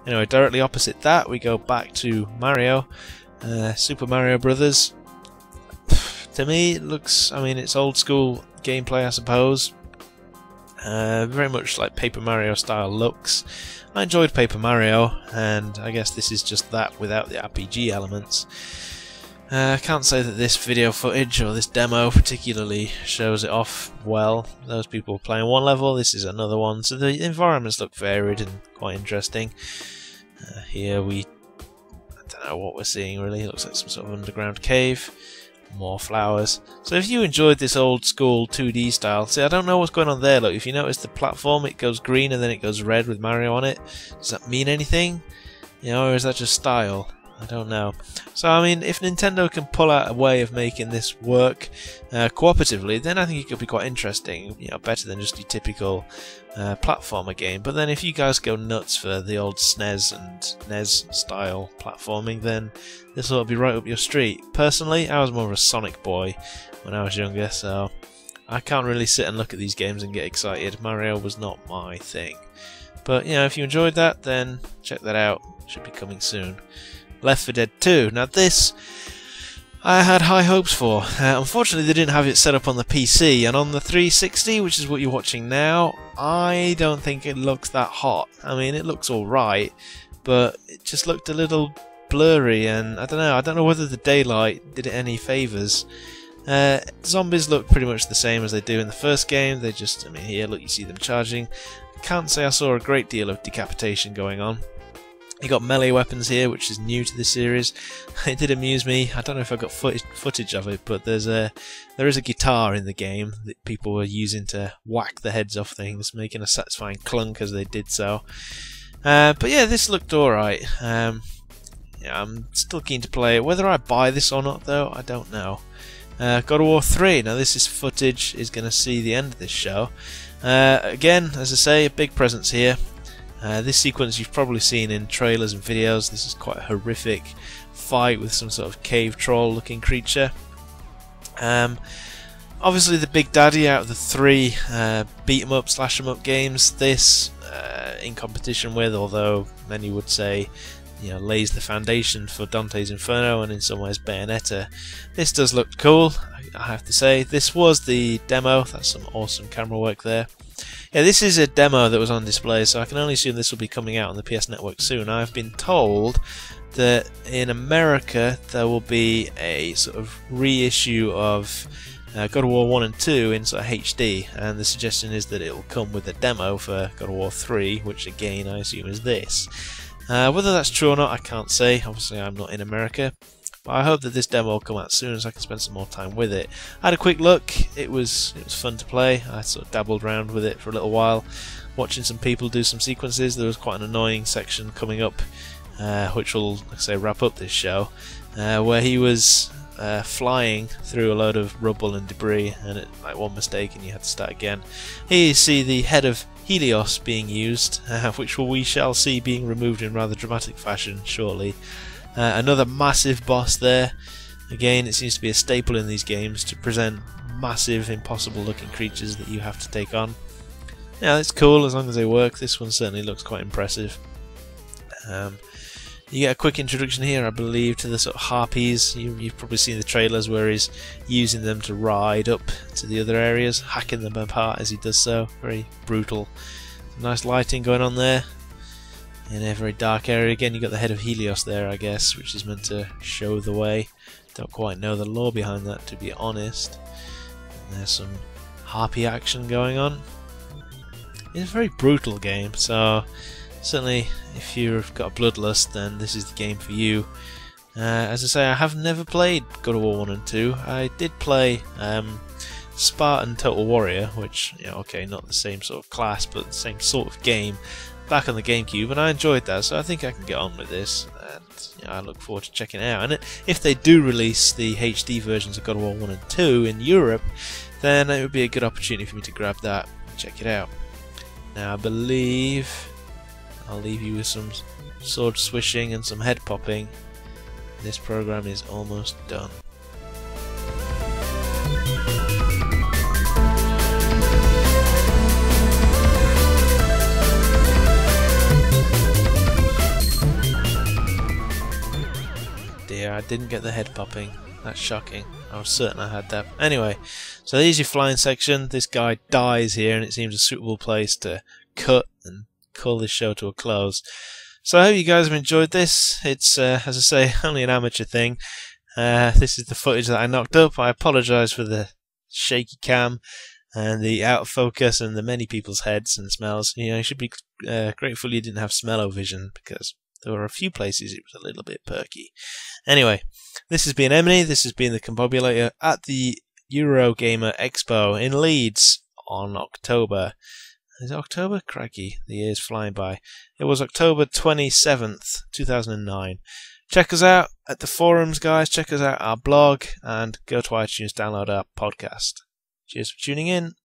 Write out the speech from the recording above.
Anyway, directly opposite that, we go back to Mario, Super Mario Brothers. To me, it looks, I mean, it's old school gameplay, I suppose. Very much like Paper Mario style looks. I enjoyed Paper Mario, and I guess this is just that without the RPG elements. I can't say that this video footage or this demo particularly shows it off well. Those people playing one level, this is another one, so the environments look varied and quite interesting. Here I don't know what we're seeing really, it looks like some sort of underground cave. More flowers. So if you enjoyed this old school 2D style, see, I don't know what's going on there. Look, if you notice the platform, it goes green and then it goes red with Mario on it. Does that mean anything? You know, or is that just style? I don't know. So I mean, if Nintendo can pull out a way of making this work cooperatively, then I think it could be quite interesting. You know, better than just your typical platformer game. But then if you guys go nuts for the old SNES and NES style platforming, then this will be right up your street. Personally, I was more of a Sonic boy when I was younger, so I can't really sit and look at these games and get excited. Mario was not my thing. But you know, if you enjoyed that, then check that out. It should be coming soon. Left 4 Dead 2. Now this, I had high hopes for. Unfortunately, they didn't have it set up on the PC, and on the 360, which is what you're watching now, I don't think it looks that hot. I mean, it looks alright, but it just looked a little blurry, and I don't know whether the daylight did it any favours. Zombies look pretty much the same as they do in the first game. They just, I mean, here, look, you see them charging. Can't say I saw a great deal of decapitation going on. You got melee weapons here, which is new to this series. It did amuse me. I don't know if I got footage of it, but there is a guitar in the game that people were using to whack the heads off things, making a satisfying clunk as they did so. But yeah, this looked alright. Yeah, I'm still keen to play it. Whether I buy this or not, though, I don't know. God of War 3. Now, this is footage is going to see the end of this show. Again, as I say, a big presence here. This sequence you've probably seen in trailers and videos. This is quite a horrific fight with some sort of cave troll looking creature. Obviously the big daddy out of the 3 beat 'em up, slash 'em up games. This in competition with, although many would say, you know, lays the foundation for Dante's Inferno and in some ways Bayonetta. This does look cool, I have to say. This was the demo. That's some awesome camera work there. Yeah, this is a demo that was on display, so I can only assume this will be coming out on the PS Network soon. I've been told that in America there will be a sort of reissue of God of War 1 and 2 in sort of HD, and the suggestion is that it will come with a demo for God of War 3, which again I assume is this. Whether that's true or not, I can't say. Obviously, I'm not in America. But I hope that this demo will come out soon so I can spend some more time with it. I had a quick look. It was fun to play. I sort of dabbled around with it for a little while, watching some people do some sequences. There was quite an annoying section coming up, which will, like I say, wrap up this show, where he was flying through a load of rubble and debris, and it, like one mistake and you had to start again. Here you see the head of Helios being used, which we shall see being removed in rather dramatic fashion shortly. Another massive boss there. Again, it seems to be a staple in these games to present massive, impossible looking creatures that you have to take on. Yeah, it's cool as long as they work. This one certainly looks quite impressive. You get a quick introduction here, I believe, to the sort of harpies. You've probably seen the trailers where he's using them to ride up to the other areas, hacking them apart as he does so. Very brutal. Nice lighting going on there. In a very dark area. Again, you've got the head of Helios there, I guess, which is meant to show the way. Don't quite know the lore behind that, to be honest. And there's some harpy action going on. It's a very brutal game, so certainly if you've got a bloodlust, then this is the game for you. As I say, I have never played God of War 1 and 2. I did play Spartan Total Warrior, which, you know, okay, not the same sort of class, but the same sort of game, back on the GameCube, and I enjoyed that, so I think I can get on with this, and you know, I look forward to checking it out. And if they do release the HD versions of God of War 1 and 2 in Europe, then it would be a good opportunity for me to grab that and check it out. Now, I believe I'll leave you with some sword swishing and some head popping. This program is almost done. didn't get the head popping. That's shocking. I was certain I had that. Anyway, so there's your flying section. This guy dies here, and it seems a suitable place to cut and call this show to a close. So I hope you guys have enjoyed this. It's, as I say, only an amateur thing. This is the footage that I knocked up. I apologise for the shaky cam and the out of focus and the many people's heads and smells. You know, you should be grateful you didn't have smell-o-vision, because there were a few places it was a little bit perky. Anyway, this has been Emeny. This has been the Combobulator at the Eurogamer Expo in Leeds on October. Is it October? Crikey, the year's flying by. It was October 27th, 2009. Check us out at the forums, guys. Check us out our blog, and go to iTunes, download our podcast. Cheers for tuning in.